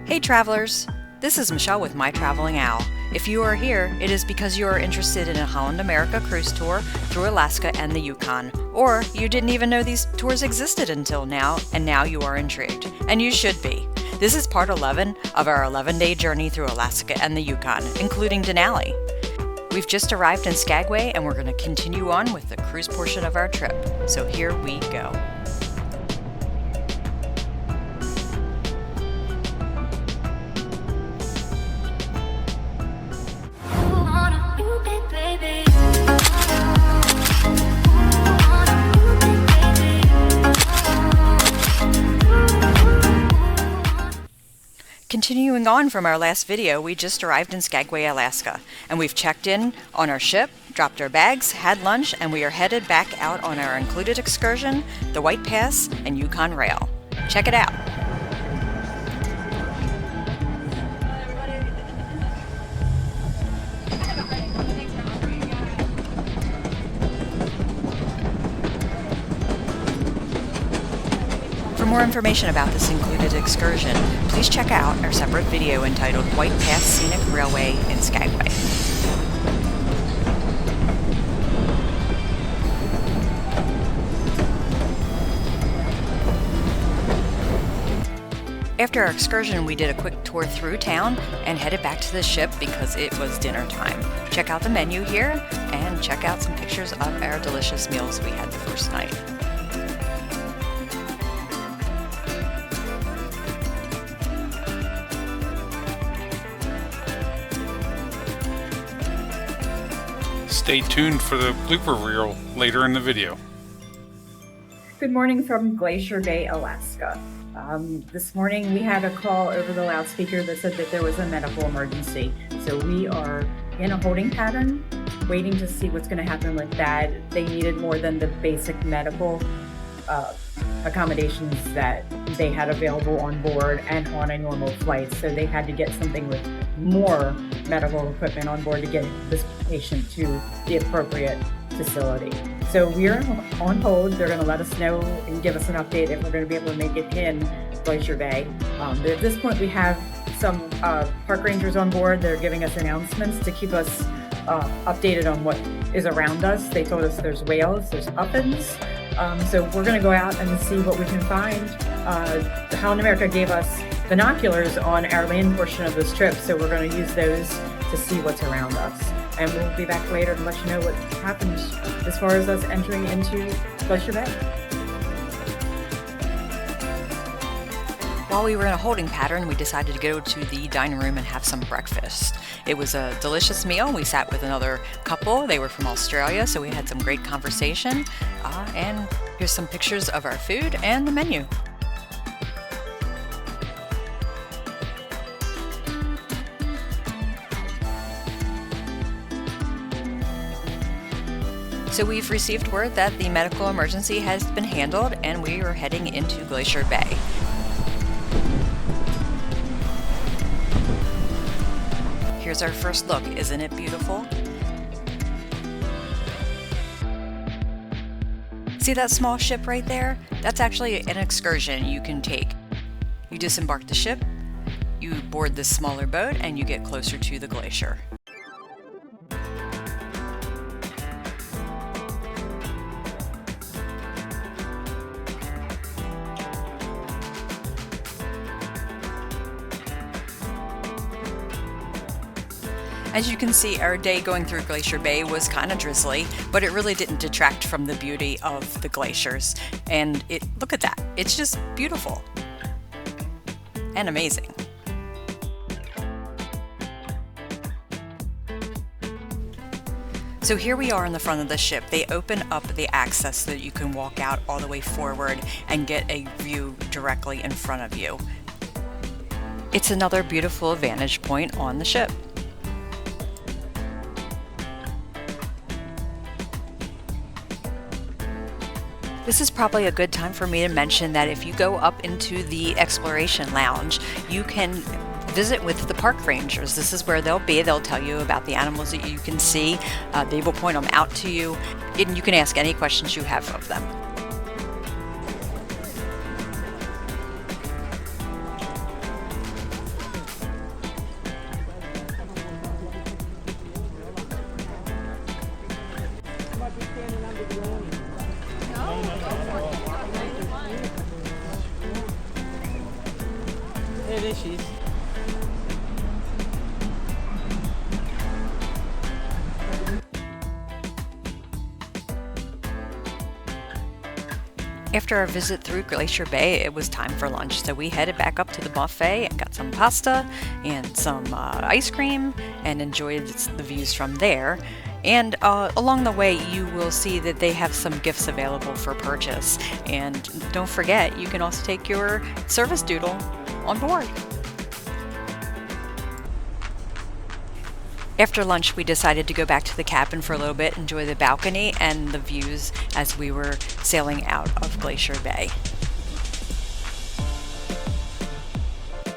Hey travelers! This is Michelle with My Traveling Owl. If you are here, it is because you are interested in a Holland America cruise tour through Alaska and the Yukon. Or you didn't even know these tours existed until now, and now you are intrigued. And you should be. This is part 11 of our 11-day journey through Alaska and the Yukon, including Denali. We've just arrived in Skagway and we're going to continue on with the cruise portion of our trip. So here we go. Continuing on from our last video, we just arrived in Skagway, Alaska, and we've checked in on our ship, dropped our bags, had lunch, and we are headed back out on our included excursion, the White Pass and Yukon Rail. Check it out. For more information about this included excursion, please check out our separate video entitled White Pass Scenic Railway in Skagway. After our excursion, we did a quick tour through town and headed back to the ship because it was dinner time. Check out the menu here and check out some pictures of our delicious meals we had the first night. Stay tuned for the blooper reel later in the video. Good morning from Glacier Bay, Alaska. This morning we had a call over the loudspeaker that said that there was a medical emergency. So we are in a holding pattern, waiting to see what's going to happen with that. They needed more than the basic medical accommodations that they had available on board and on a normal flight. So they had to get something with more medical equipment on board to get this patient to the appropriate facility. So we're on hold. They're going to let us know and give us an update if we're going to be able to make it in Glacier Bay. But at this point, we have some park rangers on board. They're giving us announcements to keep us updated on what is around us. They told us there's whales, there's puffins. So we're going to go out and see what we can find. Holland America gave us binoculars on our land portion of this trip, so we're going to use those to see what's around us. And we'll be back later to let you know what happens as far as us entering into Glacier Bay. While we were in a holding pattern, we decided to go to the dining room and have some breakfast. It was a delicious meal. We sat with another couple. They were from Australia, so we had some great conversation. And here's some pictures of our food and the menu. So we've received word that the medical emergency has been handled and we are heading into Glacier Bay. Here's our first look. Isn't it beautiful? See that small ship right there? That's actually an excursion you can take. You disembark the ship, you board this smaller boat, and you get closer to the glacier. As you can see, our day going through Glacier Bay was kind of drizzly, but it really didn't detract from the beauty of the glaciers. And look at that. It's just beautiful and amazing. So here we are in the front of the ship. They open up the access so that you can walk out all the way forward and get a view directly in front of you. It's another beautiful vantage point on the ship. This is probably a good time for me to mention that if you go up into the exploration lounge, you can visit with the park rangers. This is where they'll be. They'll tell you about the animals that you can see. They will point them out to you, and you can ask any questions you have of them. delicious. After our visit through Glacier Bay, it was time for lunch, so we headed back up to the buffet and got some pasta and some ice cream and enjoyed the views from there. And along the way, you will see that they have some gifts available for purchase. And don't forget, you can also take your service doodle on board. After lunch, we decided to go back to the cabin for a little bit, enjoy the balcony and the views as we were sailing out of Glacier Bay.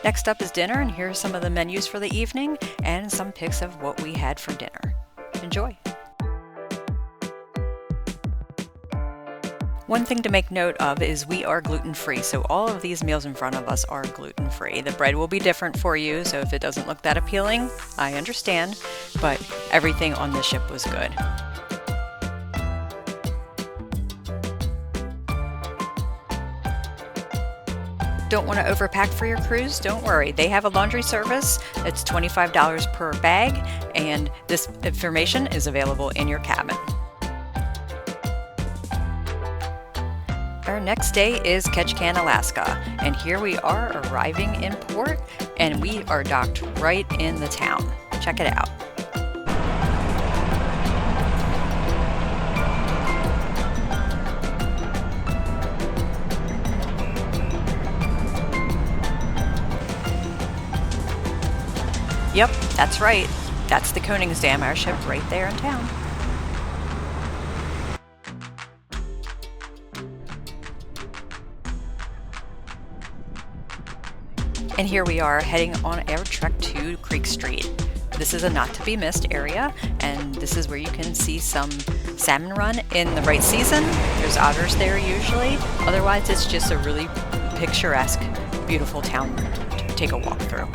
Next up is dinner, and here are some of the menus for the evening and some pics of what we had for dinner. Enjoy! One thing to make note of is we are gluten-free, so all of these meals in front of us are gluten-free. The bread will be different for you, so if it doesn't look that appealing, I understand, but everything on the ship was good. Don't want to overpack for your cruise? Don't worry, they have a laundry service. It's $25 per bag, and this information is available in your cabin. Our next day is Ketchikan, Alaska, and here we are arriving in port, and we are docked right in the town. Check it out. Yep, that's right. That's the Kongingsdam, our ship right there in town. And here we are heading on our trek to Creek Street. This is a not to be missed area, and this is where you can see some salmon run in the right season. There's otters there usually. Otherwise, it's just a really picturesque, beautiful town to take a walk through.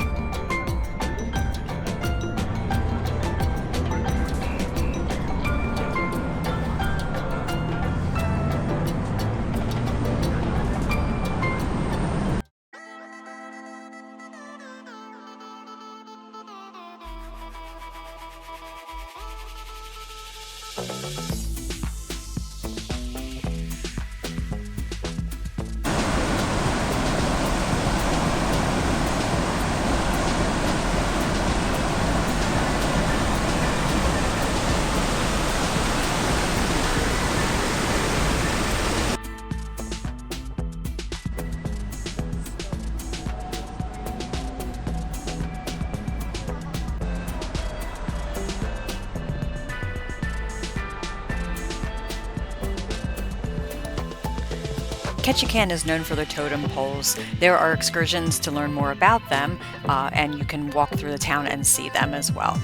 Ketchikan is known for their totem poles. There are excursions to learn more about them, and you can walk through the town and see them as well.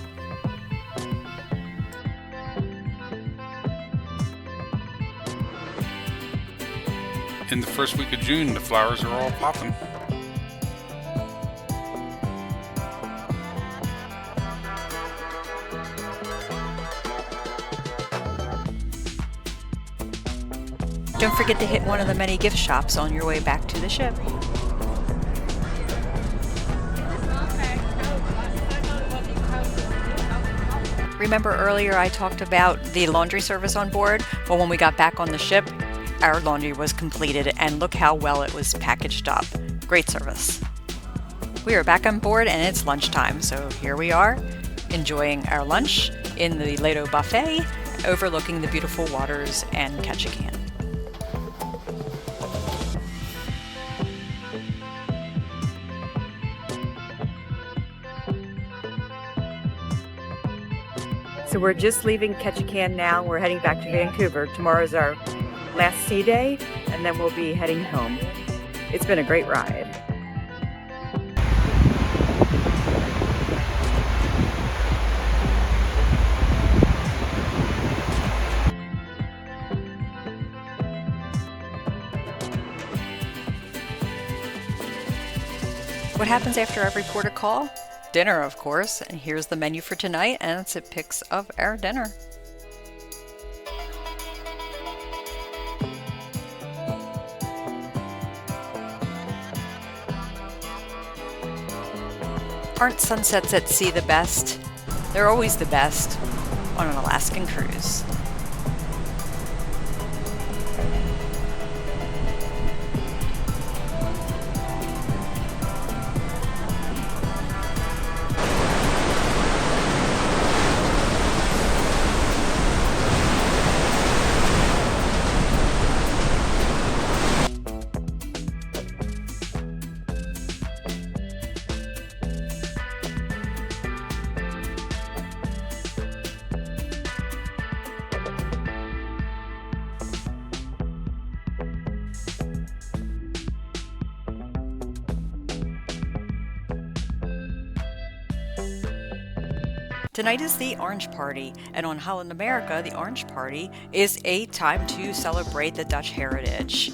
In the first week of June, the flowers are all popping. Don't forget to hit one of the many gift shops on your way back to the ship. Remember earlier I talked about the laundry service on board? Well, when we got back on the ship, our laundry was completed, and look how well it was packaged up. Great service. We are back on board and it's lunchtime, so here we are, enjoying our lunch in the Lato buffet, overlooking the beautiful waters and Ketchikan. So we're just leaving Ketchikan now. We're heading back to Vancouver. Tomorrow's our last sea day, and then we'll be heading home. It's been a great ride. What happens after every port of call? Dinner, of course, and here's the menu for tonight, and it's a pics of our dinner. Aren't sunsets at sea the best? They're always the best on an Alaskan cruise. Tonight is the Orange Party, and on Holland America, the Orange Party is a time to celebrate the Dutch heritage.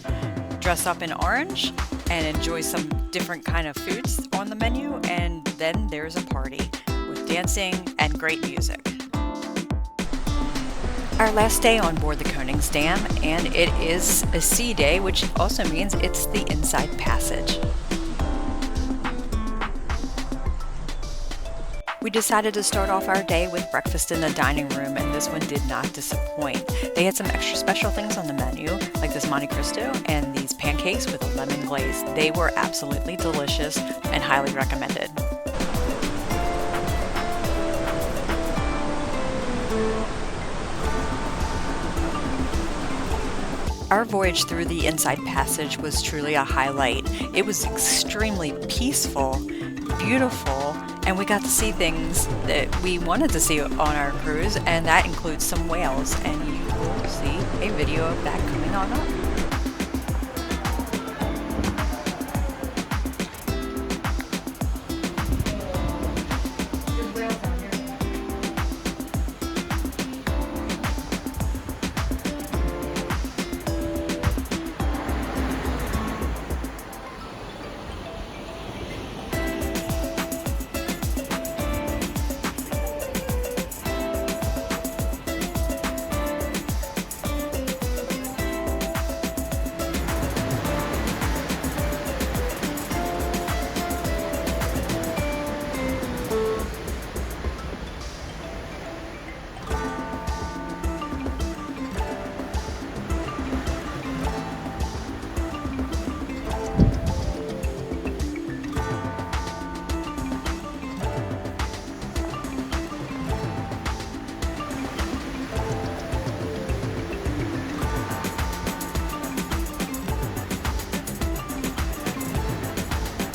Dress up in orange and enjoy some different kind of foods on the menu, and then there's a party with dancing and great music. Our last day on board the Kongingsdam, and it is a sea day, which also means it's the Inside Passage. We decided to start off our day with breakfast in the dining room, and this one did not disappoint. They had some extra special things on the menu, like this Monte Cristo and these pancakes with a lemon glaze. They were absolutely delicious and highly recommended. Our voyage through the Inside Passage was truly a highlight. It was extremely peaceful, beautiful, and we got to see things that we wanted to see on our cruise, and that includes some whales, and you will see a video of that coming on up.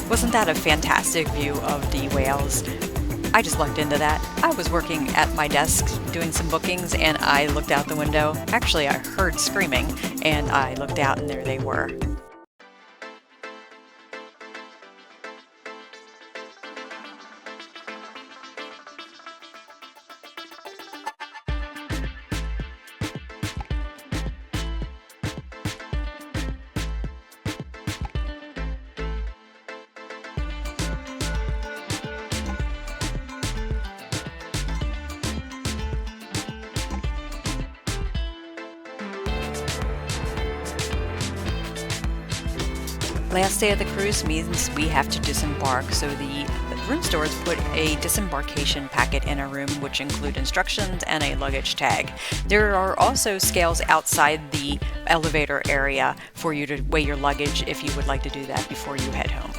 Wasn't that a fantastic view of the whales? I just lucked into that. I was working at my desk doing some bookings, and I looked out the window. Actually, I heard screaming, and I looked out and there they were. Last day of the cruise means we have to disembark, so the room stores put a disembarkation packet in our room, which include instructions and a luggage tag. There are also scales outside the elevator area for you to weigh your luggage if you would like to do that before you head home.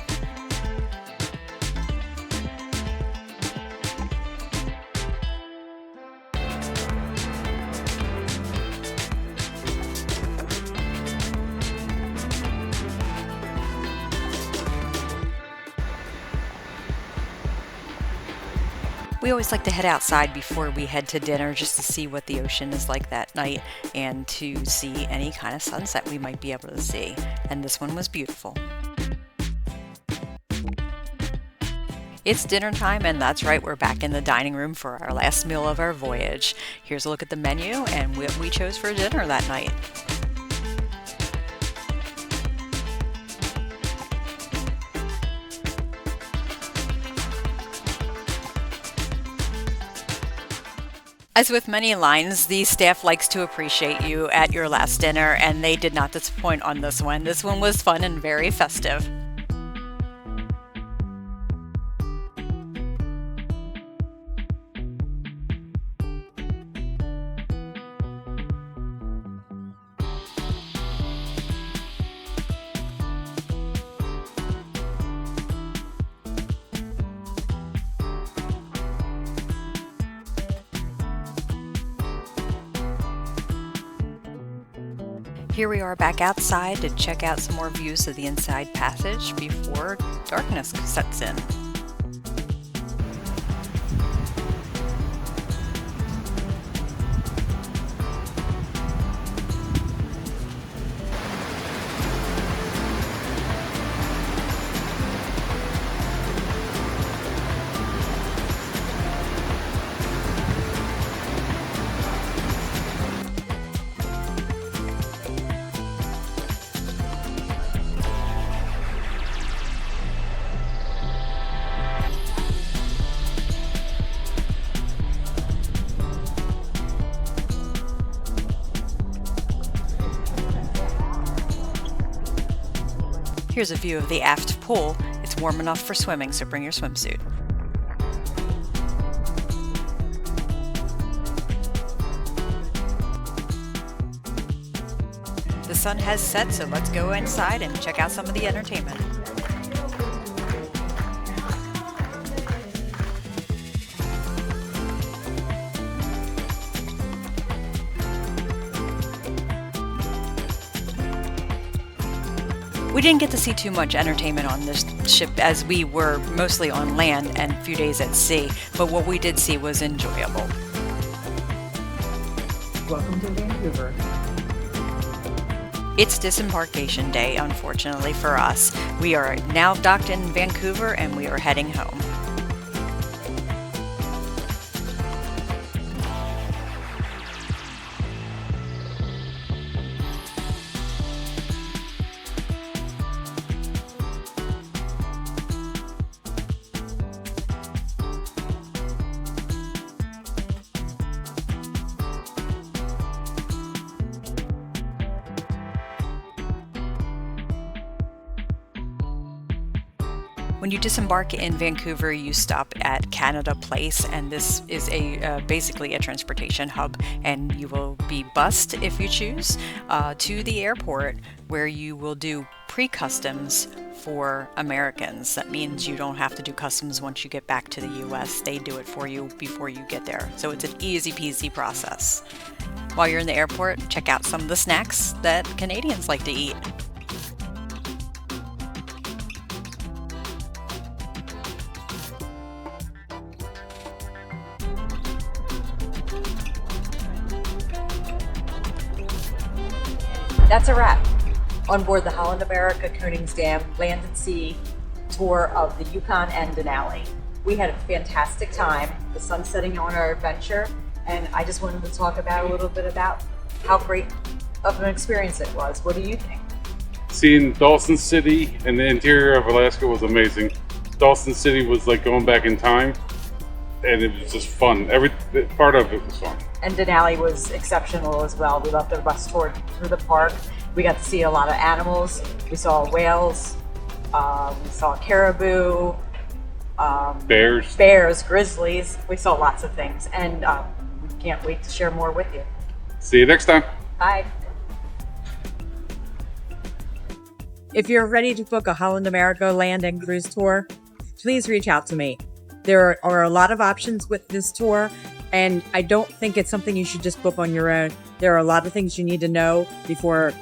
We always like to head outside before we head to dinner just to see what the ocean is like that night and to see any kind of sunset we might be able to see. And this one was beautiful. It's dinner time, and that's right, we're back in the dining room for our last meal of our voyage. Here's a look at the menu and what we chose for dinner that night. As with many lines, the staff likes to appreciate you at your last dinner, and they did not disappoint on this one. This one was fun and very festive. Here we are back outside to check out some more views of the inside passage before darkness sets in. Here's a view of the aft pool. It's warm enough for swimming, so bring your swimsuit. The sun has set, so let's go inside and check out some of the entertainment. We didn't get to see too much entertainment on this ship as we were mostly on land and a few days at sea, but what we did see was enjoyable. Welcome to Vancouver. It's disembarkation day, unfortunately for us. We are now docked in Vancouver and we are heading home. When you disembark in Vancouver, you stop at Canada Place, and this is basically a transportation hub, and you will be bused, if you choose, to the airport where you will do pre-customs for Americans. That means you don't have to do customs once you get back to the US. They do it for you before you get there. So it's an easy peasy process. While you're in the airport, check out some of the snacks that Canadians like to eat. That's a wrap on board the Holland America Kongingsdam Land and Sea tour of the Yukon and Denali. We had a fantastic time, the sun setting on our adventure, and I just wanted to talk about a little bit about how great of an experience it was. What do you think? Seeing Dawson City and the interior of Alaska was amazing. Dawson City was like going back in time, and it was just fun. Every part of it was fun. And Denali was exceptional as well. We loved the bus tour through the park. We got to see a lot of animals. We saw whales, we saw caribou, bears, grizzlies. We saw lots of things, and we can't wait to share more with you. See you next time. Bye. If you're ready to book a Holland America land and cruise tour, please reach out to me. There are a lot of options with this tour, and I don't think it's something you should just book on your own. There are a lot of things you need to know before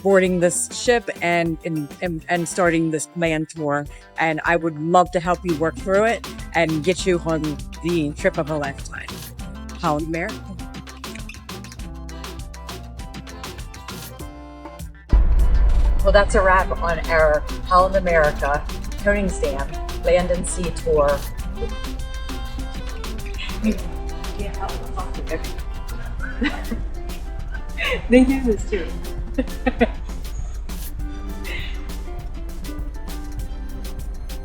boarding this ship and starting this land tour. And I would love to help you work through it and get you on the trip of a lifetime. Holland America. Well, that's a wrap on our Holland America Kongingsdam Land and Sea tour. Can't help but talk to everyone. They do this too.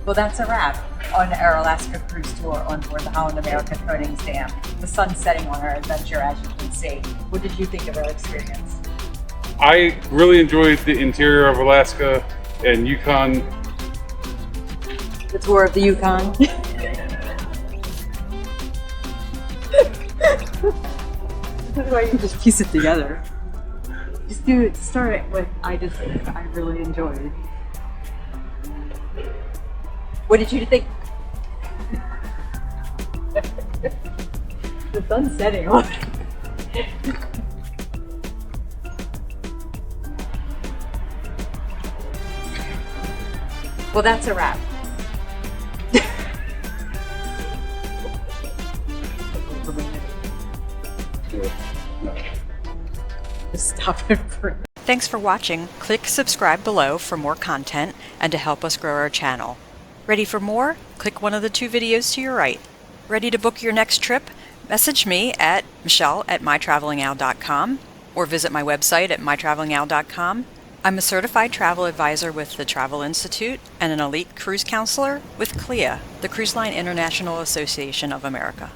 Well, that's a wrap on our Alaska cruise tour on board the Holland America Kongingsdam. The sun setting on our adventure, as you can see. What did you think of our experience? I really enjoyed the interior of Alaska and Yukon. The tour of the Yukon. That's why you just piece it together. Just do it. Start it with I really enjoyed. What did you think? The sun's setting on. Well, that's a wrap. Just stop it for. Thanks for watching. Click subscribe below for more content and to help us grow our channel. Ready for more? Click one of the 2 videos to your right. Ready to book your next trip? Message me at michelle@mytravelingowl.com or visit my website at mytravelingowl.com. I'm a certified travel advisor with the Travel Institute and an elite cruise counselor with CLIA, the Cruise Line International Association of America.